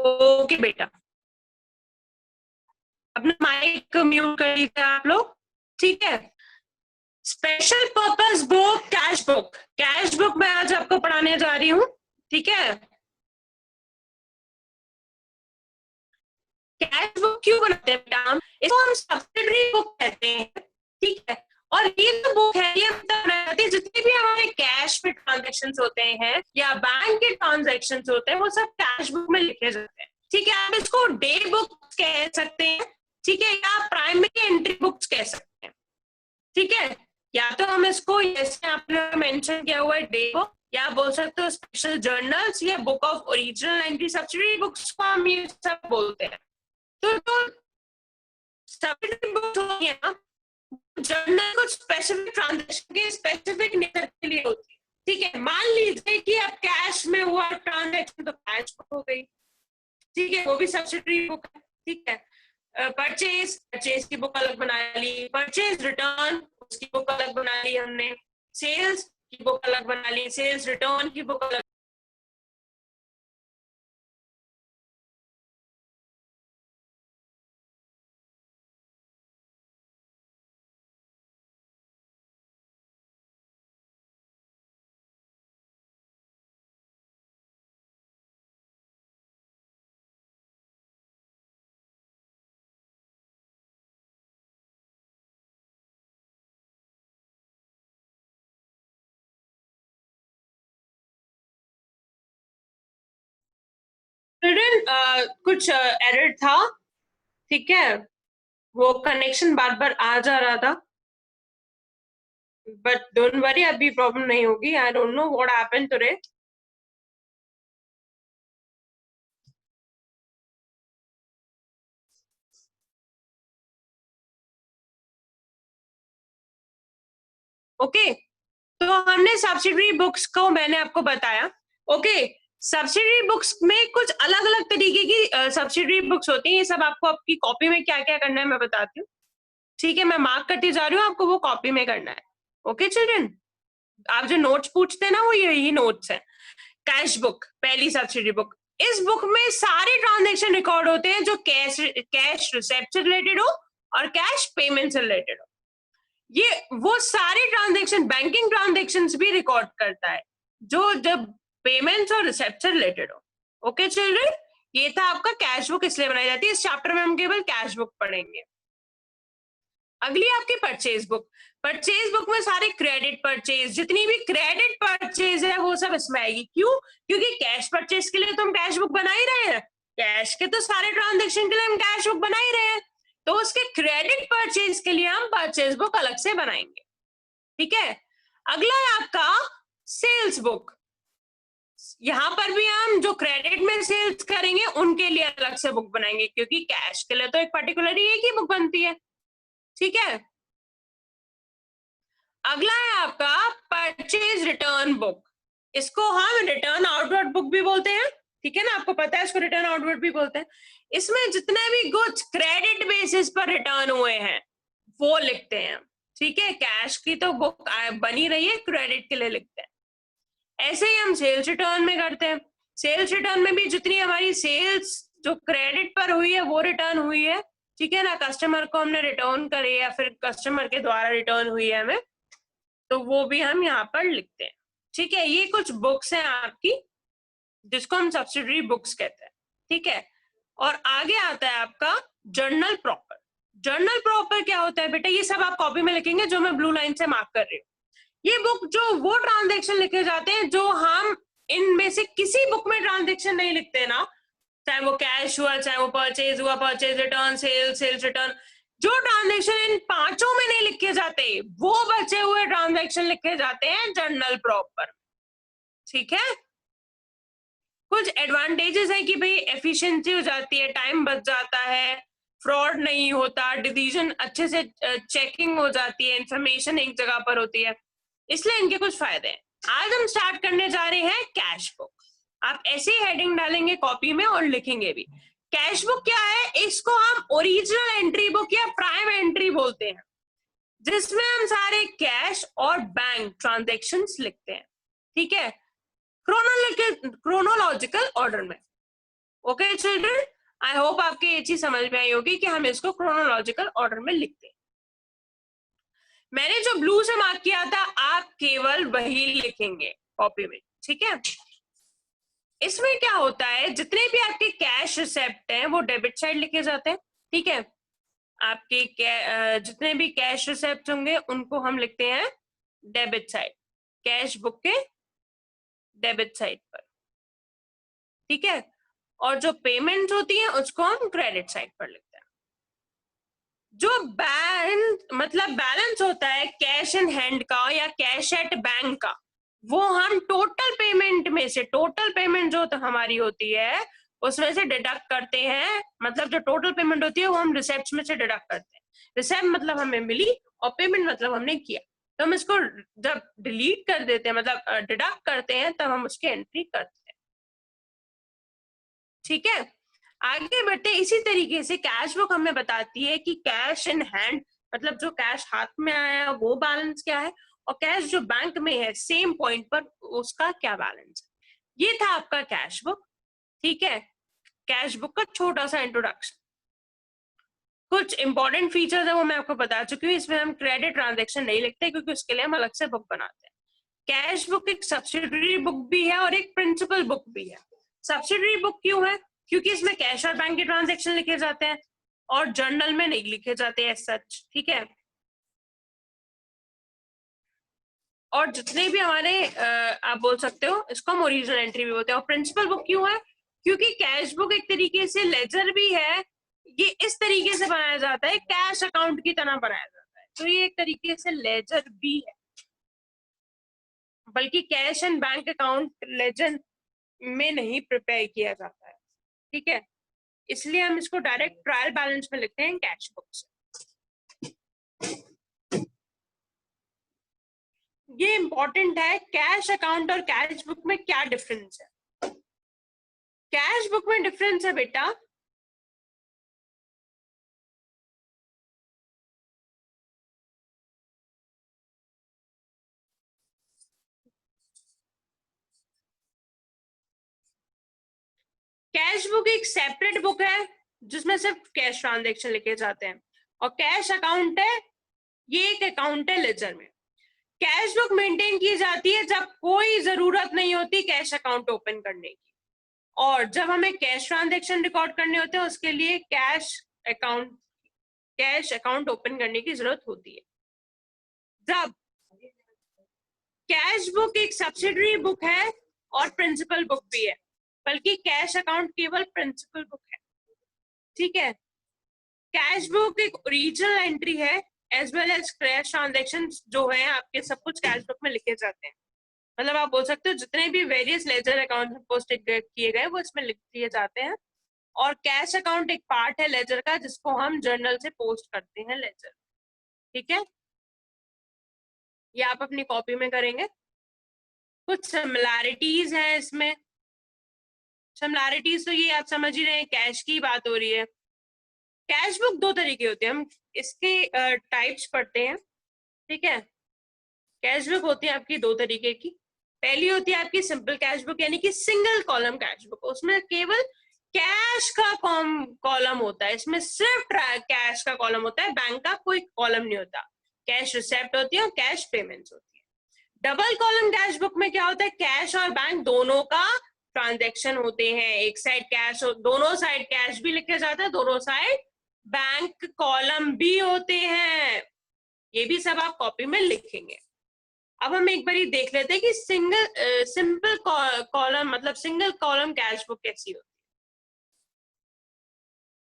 Okay बेटा, अपना mic mute कर लीजिए आप लोग, ठीक है। Special purpose book, cash book मैं आज आपको पढ़ाने जा रही हूँ, ठीक है। कैश बुक क्यों बनाते हैं बेटा हम? इसको हम सब्सिडरी बुक कहते हैं, ठीक है। और ये जो बुक है ये बनाती है जितने भी हमारे कैश में ट्रांजेक्शन होते हैं या बैंक के ट्रांजेक्शन होते हैं वो सब कैश बुक में लिखे जाते हैं, ठीक है। आप इसको डे बुक कह सकते हैं, ठीक है, या प्राइमरी एंट्री बुक्स कह सकते हैं, ठीक है। या तो हम इसको जैसे आपने मेंशन किया हुआ है डे बुक, या बोल सकते हो स्पेशल जर्नल्स या book of original entry, subsidiary books को हम ये सब बोलते हैं। तो सब्सिडरी बुक्स होती है ना, जर्नल कुछ स्पेसिफिक ट्रांजेक्शन के स्पेसिफिक नेचर के लिए होती है, ठीक है। मान लीजिए कि अब कैश में हुआ ट्रांजेक्शन तो कैश बुक हो गई, ठीक है, वो भी सब्सिडरी बुक है, ठीक है। परचेज की बुक अलग बना ली, परचेज रिटर्न उसकी बुक अलग बना ली हमने, सेल्स की बुक अलग बना ली, सेल्स रिटर्न की बुक अलग। कुछ एरर था, ठीक है, वो कनेक्शन बार बार आ जा रहा था, बट डोंट वरी, अभी प्रॉब्लम नहीं होगी। I don't know what happened today. Okay, तो हमने सब्सिडरी बुक्स को मैंने आपको बताया, ओके। सब्सिडरी बुक्स में कुछ अलग अलग तरीके की सब्सिडरी बुक्स होती हैं, ये सब आपको आपकी कॉपी में क्या क्या करना है मैं बताती हूँ, ठीक है। मैं मार्क करती जा रही हूँ, आपको वो कॉपी में करना है, ओके चिल्ड्रन। आप जो नोट्स पूछते हैं ना वो यही नोट्स है। कैश बुक पहली सब्सिडरी बुक, इस बुक में सारे ट्रांजेक्शन रिकॉर्ड होते हैं जो कैश रिसेप्ट से रिलेटेड हो और कैश पेमेंट से रिलेटेड हो। ये वो सारे ट्रांजेक्शन, बैंकिंग ट्रांजेक्शन भी रिकॉर्ड करता है जो जब पेमेंट्स और रिसेप्ट से रिलेटेड हो, ओके चिल्ड्रन। ये था आपका कैश बुक इसलिए बनाई जाती है, इस चैप्टर में हम केवल कैश बुक पढ़ेंगे। अगली आपकी परचेज बुक, परचेज बुक में सारे क्रेडिट परचेज, जितनी भी क्रेडिट परचेज है वो सब इसमें आएगी। क्यों? क्योंकि कैश परचेज के लिए तो हम कैश बुक बना ही रहे हैं, कैश के तो सारे ट्रांजेक्शन के लिए हम कैश बुक बना ही रहे हैं, तो उसके क्रेडिट परचेज के लिए हम परचेज बुक अलग से बनाएंगे, ठीक है। अगला है आपका सेल्स बुक, यहाँ पर भी हम जो क्रेडिट में सेल्स करेंगे उनके लिए अलग से बुक बनाएंगे, क्योंकि कैश के लिए तो एक पर्टिकुलर एक ही बुक बनती है, ठीक है। अगला है आपका परचेज रिटर्न बुक, इसको हम रिटर्न आउटवर्ड बुक भी बोलते हैं, ठीक है ना, आपको पता है इसको रिटर्न आउटवर्ड भी बोलते हैं। इसमें जितने भी गुड्स क्रेडिट बेसिस पर रिटर्न हुए हैं वो लिखते हैं, ठीक है। कैश की तो बुक बनी रही है, क्रेडिट के लिए लिखते हैं। ऐसे ही हम सेल्स रिटर्न में करते हैं, सेल्स रिटर्न में भी जितनी हमारी सेल्स जो क्रेडिट पर हुई है वो रिटर्न हुई है, ठीक है ना, कस्टमर को हमने रिटर्न करे या फिर कस्टमर के द्वारा रिटर्न हुई है हमें, तो वो भी हम यहाँ पर लिखते हैं, ठीक है। ये कुछ बुक्स हैं आपकी जिसको हम सब्सिडरी बुक्स कहते हैं, ठीक है। और आगे आता है आपका जर्नल प्रॉपर। जर्नल प्रॉपर क्या होता है बेटा, ये सब आप कॉपी में लिखेंगे जो मैं ब्लू लाइन से मार्क कर रही हूँ। ये बुक जो वो ट्रांजेक्शन लिखे जाते हैं जो हम इनमें से किसी बुक में ट्रांजेक्शन नहीं लिखते ना, चाहे वो कैश हुआ, चाहे वो परचेज हुआ, परचेज रिटर्न, सेल्स रिटर्न, जो ट्रांजेक्शन इन पांचों में नहीं लिखे जाते वो बचे हुए ट्रांजेक्शन लिखे जाते हैं जर्नल प्रॉपर, ठीक है। कुछ एडवांटेजेस है कि भाई एफिशिएंसी हो जाती है, टाइम बच जाता है, फ्रॉड नहीं होता, डिसीजन अच्छे से चेकिंग हो जाती है, इंफॉर्मेशन एक जगह पर होती है, इसलिए इनके कुछ फायदे हैं। आज हम स्टार्ट करने जा रहे हैं कैश बुक। आप ऐसे ही हेडिंग डालेंगे कॉपी में और लिखेंगे भी। कैश बुक क्या है, इसको हम ओरिजिनल एंट्री बुक या प्राइम एंट्री बोलते हैं, जिसमें हम सारे कैश और बैंक ट्रांजेक्शन्स लिखते हैं, ठीक है, क्रोनोलॉजिकल ऑर्डर में। ओके चिल्ड्रन, आई होप आपके ये चीज समझ में आई होगी कि हम इसको क्रोनोलॉजिकल ऑर्डर में लिखते हैं। मैंने जो ब्लू से मार्क किया था आप केवल वही लिखेंगे कॉपी में, ठीक है। इसमें क्या होता है, जितने भी आपके कैश रिसेप्ट हैं वो डेबिट साइड लिखे जाते हैं, ठीक है। आपके जितने भी कैश रिसेप्ट होंगे उनको हम लिखते हैं डेबिट साइड, कैश बुक के डेबिट साइड पर, ठीक है। और जो पेमेंट होती है उसको हम क्रेडिट साइड पर लिखते हैं। जो बैलेंस होता है कैश इन हैंड का या कैश एट बैंक का, वो हम टोटल पेमेंट में से, टोटल पेमेंट जो तो हमारी होती है उसमें से डिडक्ट करते हैं। मतलब जो टोटल पेमेंट होती है वो हम रिसेप्ट में से डिडक्ट करते हैं। रिसेप्ट मतलब हमें मिली और पेमेंट मतलब हमने किया, तो हम इसको जब डिलीट कर देते हैं, मतलब डिडक्ट करते हैं, तब हम उसकी एंट्री करते हैं, ठीक है। आगे बढ़ते इसी तरीके से कैश बुक हमें बताती है कि कैश इन हैंड मतलब जो कैश हाथ में आया वो बैलेंस क्या है, और कैश जो बैंक में है सेम पॉइंट पर उसका क्या बैलेंस है। ये था आपका कैश बुक, ठीक है। कैश बुक का छोटा सा इंट्रोडक्शन। कुछ इंपॉर्टेंट फीचर्स है वो मैं आपको बता चुकी हूँ। इसमें हम क्रेडिट ट्रांजेक्शन नहीं लिखते क्योंकि उसके लिए हम अलग से बुक बनाते हैं। कैश बुक एक सब्सिडरी बुक भी है और एक प्रिंसिपल बुक भी है। सब्सिडरी बुक क्यों है, क्योंकि इसमें कैश और बैंक के ट्रांजेक्शन लिखे जाते हैं और जर्नल में नहीं लिखे जाते एज सच, ठीक है। और जितने भी हमारे आप बोल सकते हो इसको हम ओरिजिनल एंट्री भी बोलते हैं। और प्रिंसिपल बुक क्यों है, क्योंकि कैश बुक एक तरीके से लेजर भी है। ये इस तरीके से बनाया जाता है, कैश अकाउंट की तरह बनाया जाता है, तो ये एक तरीके से लेजर भी है। बल्कि cash and bank account laser में नहीं प्रिपेयर किया जाता है, ठीक है। इसलिए हम इसको डायरेक्ट ट्रायल बैलेंस में लिखते हैं कैश बुक से। ये इंपॉर्टेंट है, कैश अकाउंट और कैश बुक में क्या डिफरेंस है। कैश बुक में डिफरेंस है बेटा, कैश बुक एक सेपरेट बुक है जिसमें सिर्फ कैश ट्रांजेक्शन लिखे जाते हैं, और कैश अकाउंट है, ये एक अकाउंट है लेजर में। कैश बुक मेंटेन की जाती है जब कोई जरूरत नहीं होती कैश अकाउंट ओपन करने की, और जब हमें कैश ट्रांजेक्शन रिकॉर्ड करने होते हैं उसके लिए कैश अकाउंट ओपन करने की जरूरत होती है। जब कैश बुक एक सब्सिडरी बुक है और प्रिंसिपल बुक भी है, बल्कि कैश अकाउंट केवल प्रिंसिपल बुक है, ठीक है। कैश बुक एक ओरिजिनल एंट्री है as well as cash transaction जो है आपके सब कुछ कैश बुक में लिखे जाते हैं। मतलब आप बोल सकते हो जितने भी वेरियस लेजर अकाउंट पोस्ट किए गए वो इसमें लिख दिए जाते हैं, और कैश अकाउंट एक पार्ट है लेजर का जिसको हम जर्नल से पोस्ट करते हैं लेजर, ठीक है। ये आप अपनी कॉपी में करेंगे। कुछ सिमिलैरिटीज है इसमें। सिमिलैरिटीज तो ये आप समझ ही रहे हैं, कैश की बात हो रही है। कैश बुक दो तरीके होते हैं, हम इसके टाइप्स पढ़ते हैं, ठीक है। कैश बुक होती है आपकी दो तरीके की। पहली होती है आपकी सिंपल कैश बुक यानी कि सिंगल कॉलम कैश बुक, उसमें केवल कैश का कॉलम होता है, इसमें सिर्फ कैश का कॉलम होता है, बैंक का कोई कॉलम नहीं होता। कैश रिसेप्ट होती है और कैश पेमेंट्स होती है। डबल कॉलम कैश बुक में क्या होता है, कैश और बैंक दोनों का ट्रांजेक्शन होते हैं। एक साइड कैश, दोनों साइड कैश भी लिखे जाता है, दोनों साइड बैंक कॉलम भी होते हैं। ये भी सब आप कॉपी में लिखेंगे। अब हम एक बार देख लेते हैं कि सिंपल कॉलम मतलब सिंगल कॉलम कैश बुक कैसी होती है।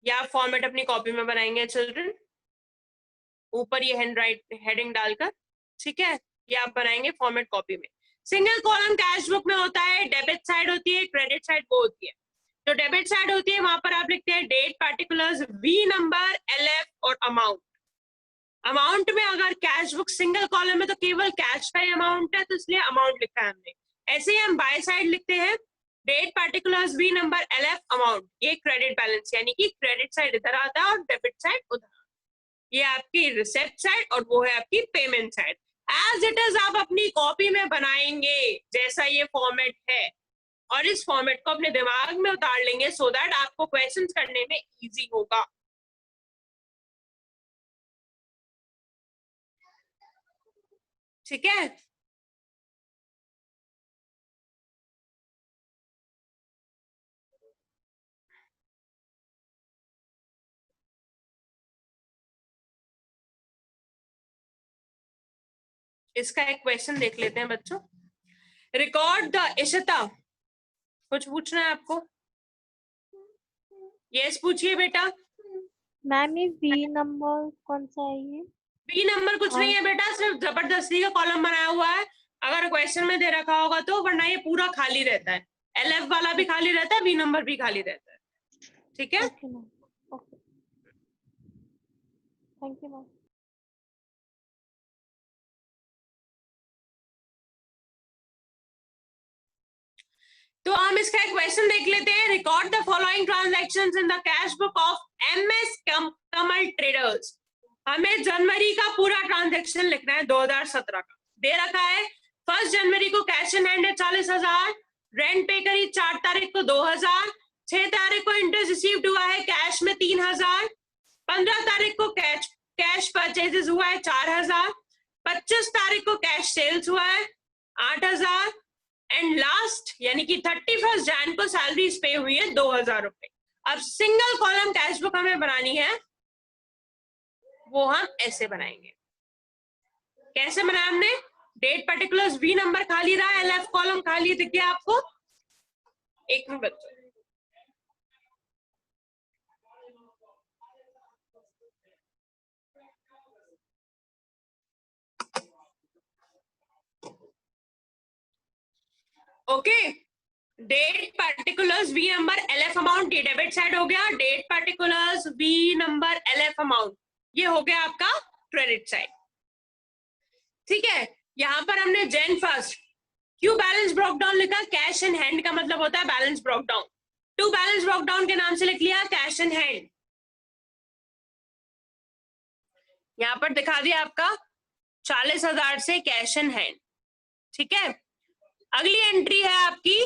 या आप फॉर्मेट अपनी कॉपी में बनाएंगे चिल्ड्रन, ऊपर ये हेडिंग डालकर, ठीक है। ये आप बनाएंगे फॉर्मेट कॉपी में। सिंगल कॉलम कैश बुक में होता है, डेबिट साइड होती है, क्रेडिट साइड वो होती है। जो डेबिट साइड होती है वहां पर आप लिखते हैं date, particulars, V number, LF और अमाउंट। अमाउंट में अगर कैश बुक सिंगल कॉलम में तो केवल कैश का ही अमाउंट है, तो इसलिए अमाउंट लिखा है हमने। ऐसे ही हम बाय साइड लिखते हैं date, particulars, V number, LF, amount. ये क्रेडिट बैलेंस यानी कि क्रेडिट साइड इधर आता है और डेबिट साइड उधर। ये आपकी रिसेप्ट साइड और वो है आपकी payment side. As it is आप अपनी कॉपी में बनाएंगे जैसा ये फॉर्मेट है, और इस फॉर्मेट को अपने दिमाग में उतार लेंगे सो दैट आपको क्वेश्चंस करने में इजी होगा। ठीक है, इसका एक क्वेश्चन देख लेते हैं बच्चों। रिकॉर्ड द इशिता, कुछ पूछना है आपको? यस पूछिए बेटा। मैम ये बी नंबर कौन सा है ये? बी नंबर कुछ नहीं है बेटा, सिर्फ जबरदस्ती का कॉलम बनाया हुआ है। अगर क्वेश्चन में दे रखा होगा तो, वरना ये पूरा खाली रहता है। LF वाला भी खाली रहता है, बी नंबर भी खाली रहता है। ठीक है, okay ma'am, okay, thank you ma'am. तो हम इसका एक क्वेश्चन देख लेते हैं। Record the following transactions in the cash book of MS Kamal traders. हमें जनवरी का पूरा ट्रांजैक्शन लिखना है 2017 का। दे रखा है 1 जनवरी को कैश इन हैंड है 40,000, रेंट पे करी 4 तारीख को 2,000, 6 तारीख को इंटरेस्ट रिसीव्ड हुआ है कैश में 3,000, 15 तारीख को कैश परचेजेस हुआ है 4,000, 25 तारीख को कैश सेल्स हुआ है 8,000 एंड लास्ट यानी कि 31 जैन को सैलरीज पे हुई है 2,000 रुपए। अब सिंगल कॉलम कैश बुक हमें बनानी है, वो हम ऐसे बनाएंगे। कैसे बनाया हमने? डेट पर्टिकुलर्स बी नंबर खाली रहा, LF कॉलम खाली दिख गया आपको। एक मिनट बच्चों, okay. Date particulars V number LF amount, ये डेबिट साइड हो गया। Date particulars V number LF amount, ये हो गया आपका क्रेडिट साइड। ठीक है, यहां पर हमने जैन फर्स्ट क्यों बैलेंस ब्रोक डाउन लिखा? कैश इन हैंड का मतलब होता है balance brought down. To balance brought down के नाम से लिख लिया कैश इन हैंड। यहां पर दिखा दिया आपका 40,000 से कैश इन हैंड। ठीक है, अगली एंट्री है आपकी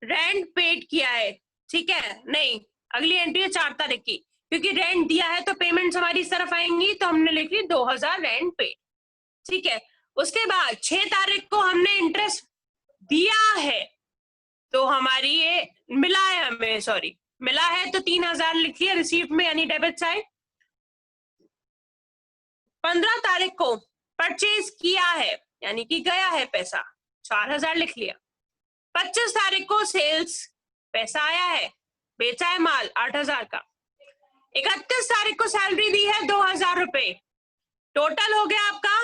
रेंट पेड किया है। ठीक है, नहीं, अगली एंट्री है 4 तारीख की, क्योंकि रेंट दिया है तो पेमेंट्स हमारी इस तरफ आएंगी, तो हमने लिख ली 2,000 रेंट पेड। ठीक है, उसके बाद 6 तारीख को हमने इंटरेस्ट दिया है, तो हमारी ये मिला है हमें, सॉरी मिला है तो 3,000 लिख लिया रिसीप्ट में यानी डेबिट साइड। 15 तारीख को परचेज किया है यानी कि गया है पैसा, 4,000 लिख लिया। 25 तारीख को सेल्स पैसा आया है, बेचा है माल 8,000 का। 31 तारीख को सैलरी दी है 2,000 रुपए, टोटल हो गया आपका।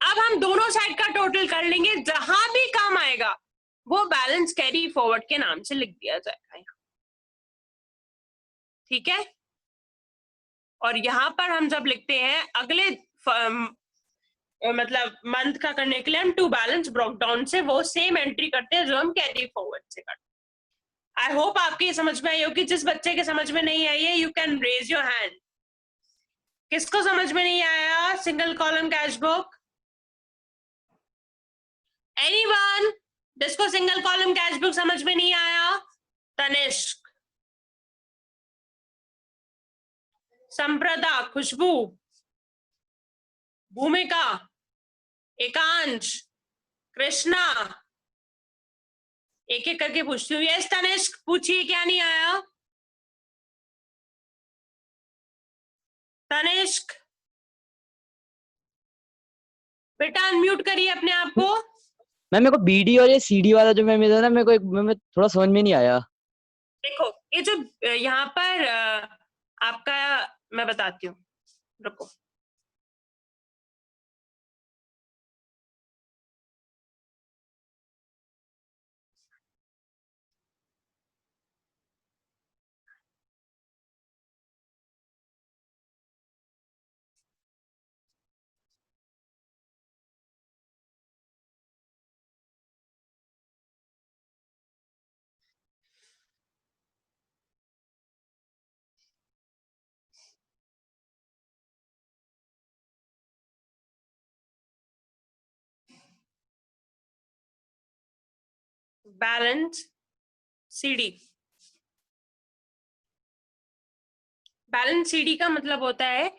अब हम दोनों साइड का टोटल कर लेंगे, जहां भी काम आएगा वो बैलेंस कैरी फॉरवर्ड के नाम से लिख दिया जाएगा। ठीक है, और यहां पर हम जब लिखते हैं अगले मतलब मंथ का करने के लिए, हम टू बैलेंस ब्रोक डाउन से वो सेम एंट्री करते हैं जो हम कैरी फॉरवर्ड से करते हैं। आई होप आपकी समझ में आई होगी। जिस बच्चे के समझ में नहीं आई है, you can raise your hand. किसको समझ में नहीं आया single column cash book? Anyone जिसको सिंगल कॉलम कैश बुक समझ में नहीं आया? तनिष्क, संप्रदा, खुशबू, भूमिका, एकांश, कृष्णा, एक एक करके पूछती हूँ। यस तनिष्क पूछिए, क्या नहीं आया? तनिष्क बेटा अनम्यूट करिए अपने आप को। मैम मेरे को BD और ये CD वाला जो मैम ना मेरे को मैं थोड़ा समझ में नहीं आया। देखो ये जो यहाँ पर आपका, मैं बताती हूँ, रुको। Balance CD. बैलेंस सीडी का मतलब होता है,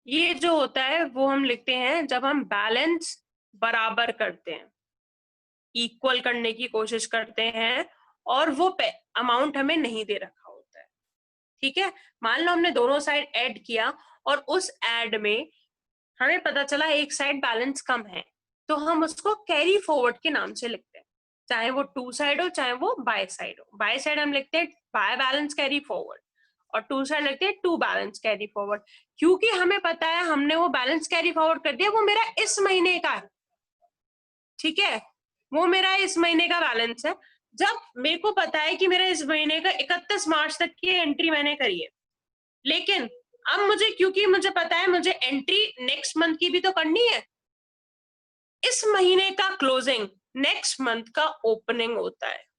ये जो होता है वो हम लिखते हैं जब हम बैलेंस बराबर करते हैं, इक्वल करने की कोशिश करते हैं और वो अमाउंट हमें नहीं दे रखा होता है। ठीक है, मान लो हमने दोनों साइड ऐड किया और उस ऐड में हमें पता चला एक साइड बैलेंस कम है, तो हम उसको कैरी फॉरवर्ड के नाम से लिखते हैं, चाहे वो टू साइड हो चाहे वो बाय साइड हो। बाय साइड हम लिखते हैं बाय बैलेंस कैरी फॉरवर्ड और टू साइड लिखते हैं टू बैलेंस कैरी फॉरवर्ड, क्योंकि हमें पता है हमने वो बैलेंस कैरी फॉरवर्ड कर दिया, वो मेरा इस महीने का है। ठीक है, वो मेरा इस महीने का बैलेंस है। जब मेरे को पता है कि मेरा इस महीने का 31 मार्च तक की एंट्री मैंने करी है, लेकिन अब मुझे, क्योंकि मुझे पता है मुझे एंट्री नेक्स्ट मंथ की भी तो करनी है, इस महीने का क्लोजिंग नेक्स्ट मंथ का ओपनिंग होता है।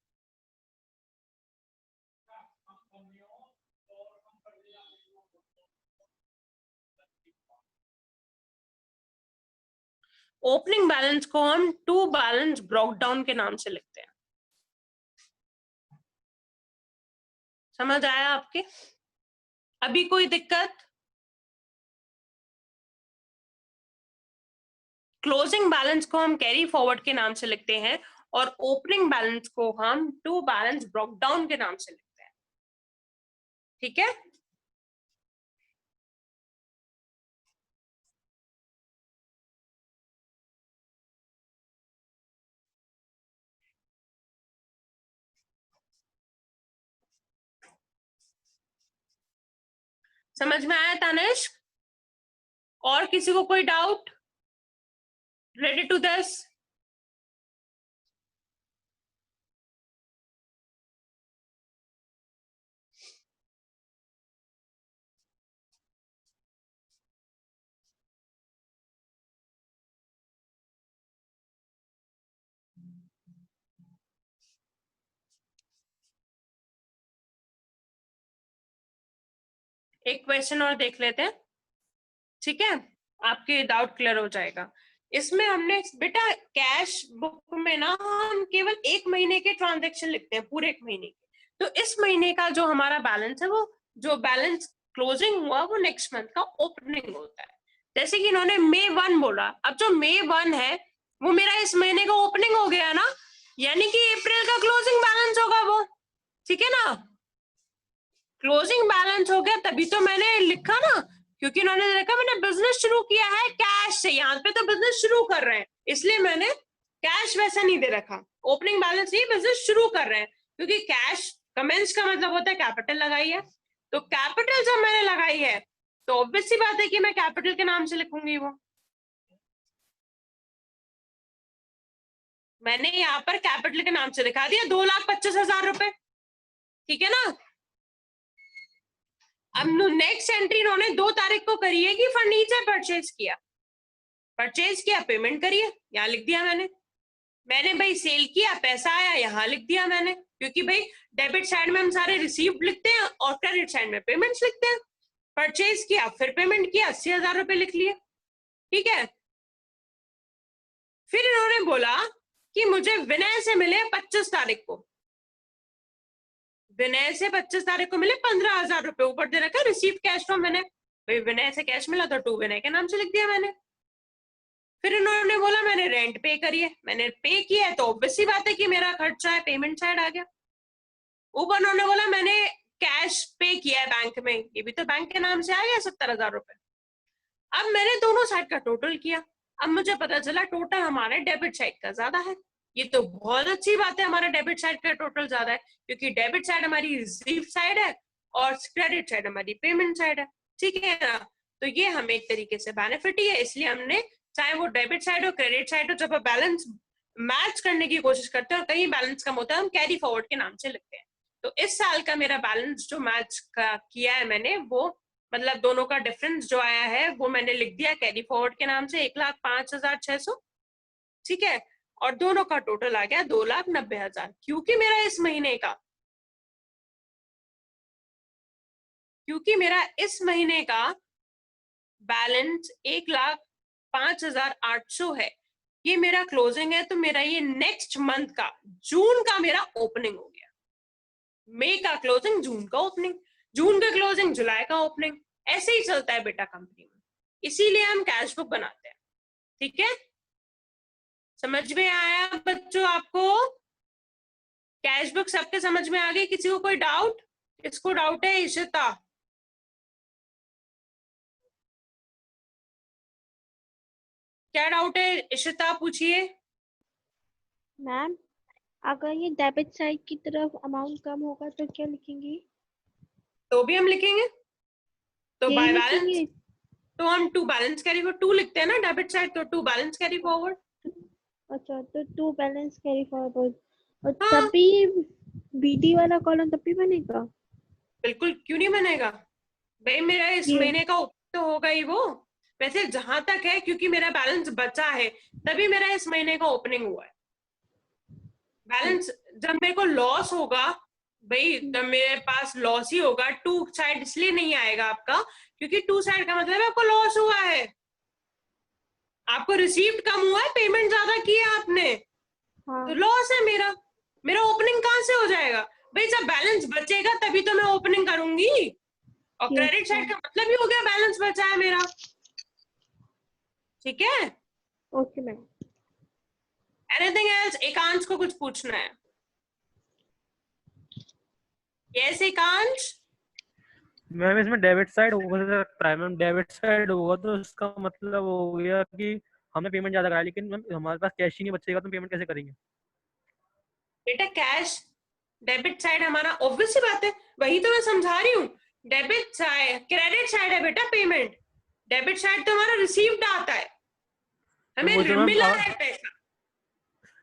ओपनिंग बैलेंस को हम टू बैलेंस ब्रोक डाउन के नाम से लिखते हैं। समझ आया आपके? अभी कोई दिक्कत? क्लोजिंग बैलेंस को हम कैरी फॉरवर्ड के नाम से लिखते हैं और ओपनिंग बैलेंस को हम टू बैलेंस ब्रोक डाउन के नाम से लिखते हैं। ठीक है, समझ में आया तनिष्क? और किसी को कोई डाउट? Ready to this? एक क्वेश्चन और देख लेते हैं, ठीक है, आपके डाउट क्लियर हो जाएगा। इसमें हमने बेटा कैश बुक में ना हम केवल एक महीने के ट्रांजैक्शन लिखते हैं, पूरे एक महीने के, तो इस महीने का जो हमारा बैलेंस है, वो जो बैलेंस क्लोजिंग हुआ वो नेक्स्ट मंथ का ओपनिंग होता है। जैसे कि इन्होंने May 1 बोला, अब जो May 1 है वो मेरा इस महीने का ओपनिंग हो गया ना, यानी कि अप्रैल का क्लोजिंग बैलेंस होगा वो। ठीक है ना, क्लोजिंग बैलेंस हो गया, तभी तो मैंने लिखा ना, क्योंकि इन्होंने देखा मैंने बिजनेस शुरू किया है कैश से, यहाँ पे तो बिजनेस शुरू कर रहे हैं, इसलिए मैंने कैश वैसा नहीं दे रखा, ओपनिंग बैलेंस नहीं, बिजनेस शुरू कर रहे हैं, क्योंकि कैश कमेंस का मतलब होता है कैपिटल लगाई है, तो कैपिटल जब मैंने लगाई है तो ऑब्वियस सी बात है कि मैं कैपिटल के नाम से लिखूंगी वो। मैंने यहाँ पर कैपिटल के नाम से दिखा दिया 2,25,000 रुपए। ठीक है ना, अब नेक्स्ट एंट्री इन्होंने 2 तारीख को करी है कि फर्नीचर परचेज किया, पेमेंट करिए, यहाँ लिख दिया मैंने भाई सेल किया, पैसा आया, यहाँ लिख दिया मैंने, क्योंकि भाई डेबिट साइड में हम सारे रिसीव्ड लिखते हैं और क्रेडिट साइड में पेमेंट्स लिखते हैं। परचेज किया फिर पेमेंट किया, 80,000 रुपए लिख लिए। ठीक है, फिर इन्होंने बोला कि मुझे विनय से मिले 25 तारीख को, विनय से 25 तारीख को मिले 15,000 रुपए, ऊपर दे रखा रिसीव कैश फ्रॉम विनय, भाई विनय से कैश मिला तो टू विनय के नाम से लिख दिया मैंने। फिर इन्होंने बोला मैंने रेंट पे करिए, मैंने पे किया है तो ऑब्वियस सी बात है कि मेरा खर्चा है, पेमेंट साइड आ गया। ऊपर उन्होंने बोला मैंने कैश पे किया है बैंक में, ये भी तो बैंक के नाम से आ गया 70,000 रुपए। अब मैंने दोनों साइड का टोटल किया, अब मुझे पता चला टोटल हमारे डेबिट साइड का ज्यादा है। ये तो बहुत अच्छी बात है, हमारा डेबिट साइड का टोटल ज्यादा है, क्योंकि डेबिट साइड हमारी रिसीव साइड है और क्रेडिट साइड हमारी पेमेंट साइड है। ठीक है ना, तो ये हमें एक तरीके से बेनिफिट ही है, इसलिए हमने चाहे वो डेबिट साइड हो क्रेडिट साइड हो, जब बैलेंस मैच करने की कोशिश करते हैं और कहीं बैलेंस कम होता है हम कैरी फॉरवर्ड के नाम से लिखते हैं। तो इस साल का मेरा बैलेंस जो मैच का किया है मैंने, वो मतलब दोनों का डिफरेंस जो आया है वो मैंने लिख दिया कैरी फॉरवर्ड के नाम से 1,05,600। ठीक है, और दोनों का टोटल आ गया 2,90,000, क्योंकि मेरा इस महीने का बैलेंस 1,05,800 है, ये मेरा क्लोजिंग है, तो मेरा ये नेक्स्ट मंथ का जून का मेरा ओपनिंग हो गया। मई का क्लोजिंग जून का ओपनिंग, जून का क्लोजिंग जुलाई का ओपनिंग। ऐसे ही चलता है बेटा कंपनी में, इसीलिए हम कैश बुक बनाते हैं। ठीक है, समझ में आया बच्चों आपको? कैश बुक सबके समझ में आ गई? किसी को कोई डाउट? इसको डाउट है? इशिता, क्या डाउट है? इशिता पूछिए। मैम अगर ये डेबिट साइड की तरफ अमाउंट कम होगा तो क्या लिखेंगे? तो भी हम लिखेंगे, तो यही बाय बैलेंस, लिखेंगे? तो हम to balance carry forward, to लिखते हैं ना डेबिट साइड, तो टू बैलेंस कैरी फॉरवर्ड। अच्छा, तो टू बैलेंस कैरी फॉरवर्ड, और हाँ तभी बीडी वाला कॉलम तभी बनेगा? बिल्कुल, क्यों नहीं बनेगा भाई? मेरा इस ये महीने का तो होगा ही वो। वैसे जहां तक है, क्योंकि मेरा बैलेंस बचा है तभी मेरा इस महीने का ओपनिंग हुआ है। बैलेंस जब मेरे को लॉस होगा भाई, तब मेरे पास लॉस ही होगा। टू साइड इसलिए नहीं आएगा आपका, क्योंकि टू साइड का मतलब आपको लॉस हुआ है, आपको रिसीव्ड कम हुआ है, पेमेंट ज्यादा किया आपने, हाँ तो लॉस है मेरा। मेरा ओपनिंग कहाँ से हो जाएगा भाई? जब बैलेंस बचेगा तभी तो मैं ओपनिंग करूंगी, और ठीक क्रेडिट है। साइड का मतलब ही हो गया बैलेंस बचा है मेरा। ठीक है, okay ma'am. Anything else? Ekansh को कुछ पूछना है? यस एकांश? मैम इसमें डेबिट साइड हो सकता है मैम। डेबिट साइड होगा तो इसका मतलब हो गया कि हमने पेमेंट ज्यादा कराया, लेकिन मैम हमारे पास कैश ही नहीं बचेगा तो पेमेंट कैसे करेंगे? बेटा कैश डेबिट साइड हमारा, ऑब्वियस सी बात है, वही तो मैं समझा रही हूँ। डेबिट साइड, क्रेडिट साइड है बेटा पेमेंट, डेबिट साइड तो हमारा रिसीव्ड आता है, मैम हमें वो जो मैम मिला है पैसा।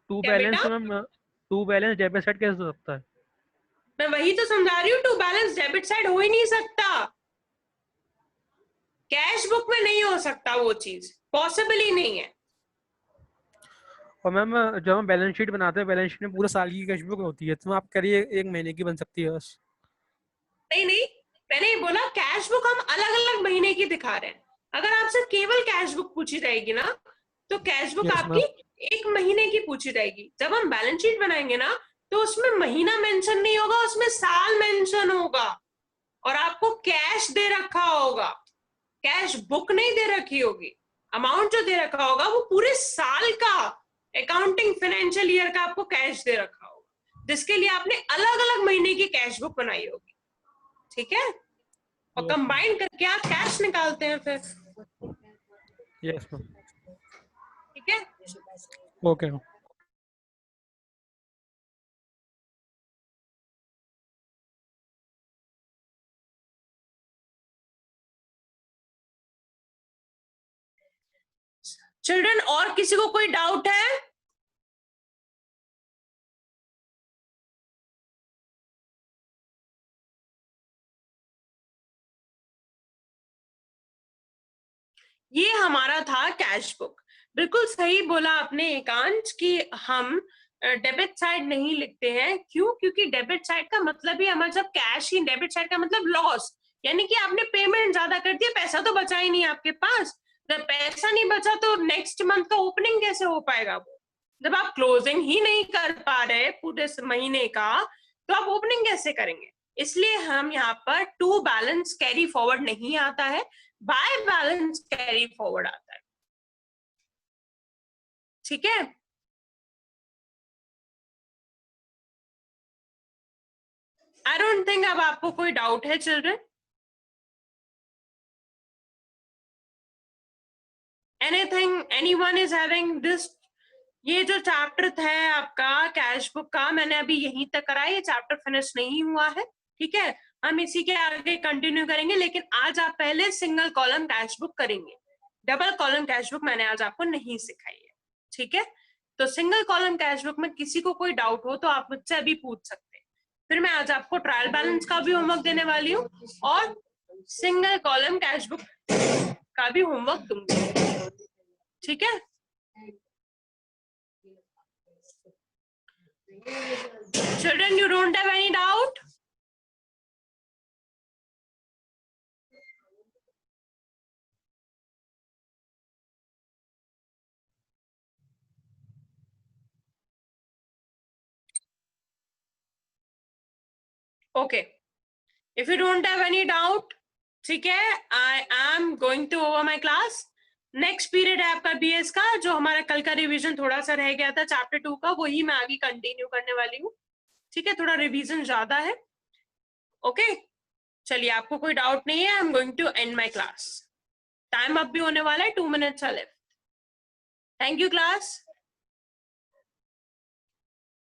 टू क्या बैलेंस बेटा? तो ma'am, to balance debit side कैसे हो सकता है? मैं वही तो समझा रही हूँ, टू बैलेंस डेबिट साइड हो ही नहीं सकता, कैश बुक में नहीं हो सकता, वो चीज पॉसिबल ही नहीं है। और मैम जब हम बैलेंस शीट बनाते हैं, बैलेंस शीट में पूरे साल की कैश बुक होती है, तो आप करिए एक महीने की बन सकती है बस। नहीं नहीं, मैंने ये बोला कैश बुक हम अलग अलग महीने की दिखा रहे हैं। अगर आपसे केवल कैश बुक पूछी जाएगी ना, तो कैश बुक यस आपकी मैम। एक महीने की पूछी जाएगी। जब हम बैलेंस शीट बनाएंगे ना, तो उसमें महीना मेंशन नहीं होगा, उसमें साल मेंशन होगा, और आपको कैश दे रखा होगा, कैश बुक नहीं दे रखी होगी। अमाउंट जो दे रखा होगा वो पूरे साल का, अकाउंटिंग फाइनेंशियल ईयर का आपको कैश दे रखा होगा, जिसके लिए आपने अलग अलग महीने की कैश बुक बनाई होगी। ठीक है, और यस मैम। कंबाइन करके आप कैश निकालते हैं फिर। Yes ma'am. ठीक है, ओके मैम। चिल्ड्रन और किसी को कोई डाउट है? ये हमारा था कैश बुक। बिल्कुल सही बोला आपने एकांश कि हम डेबिट साइड नहीं लिखते हैं। क्यों? क्योंकि डेबिट साइड का मतलब ही हमारा जब कैश ही, डेबिट साइड का मतलब लॉस, यानी कि आपने पेमेंट ज्यादा कर दिया, पैसा तो बचा ही नहीं आपके पास। जब पैसा नहीं बचा तो नेक्स्ट मंथ का ओपनिंग कैसे हो पाएगा? वो जब आप क्लोजिंग ही नहीं कर पा रहे पूरे महीने का, तो आप ओपनिंग कैसे करेंगे? इसलिए हम यहाँ पर टू बैलेंस कैरी फॉरवर्ड नहीं आता है, बाय बैलेंस कैरी फॉरवर्ड आता है। ठीक है, आई डोंट थिंक अब आपको कोई डाउट है children. Anything, anyone is having this? ये जो चैप्टर है आपका कैश बुक का, मैंने अभी यहीं तक करा है, ये चैप्टर फिनिश नहीं हुआ है। ठीक है, हम इसी के आगे कंटिन्यू करेंगे, लेकिन आज आप पहले सिंगल कॉलम कैश बुक करेंगे, डबल कॉलम कैश बुक मैंने आज आपको नहीं सिखाई है। ठीक है, तो सिंगल कॉलम कैश बुक में किसी को कोई डाउट हो तो आप मुझसे अभी पूछ सकते हैं। फिर मैं आज आपको ट्रायल बैलेंस का भी होमवर्क देने वाली हूँ, और सिंगल कॉलम कैश बुक का भी होमवर्क दूंगी। ठीक है, children, you don't have any doubt? Okay, if you don't have any doubt, ठीक है, I am going to over my class. Next period है आपका बीएस का, जो हमारा कल का रिवीजन थोड़ा सा रह गया था चैप्टर 2 का, वही मैं आगे कंटिन्यू करने वाली हूँ। ठीक है, थोड़ा रिवीजन ज्यादा है। ओके, चलिए, आपको कोई डाउट नहीं है, I am going to end my class. Time up भी होने वाला है, 2 minutes are left. Thank you class.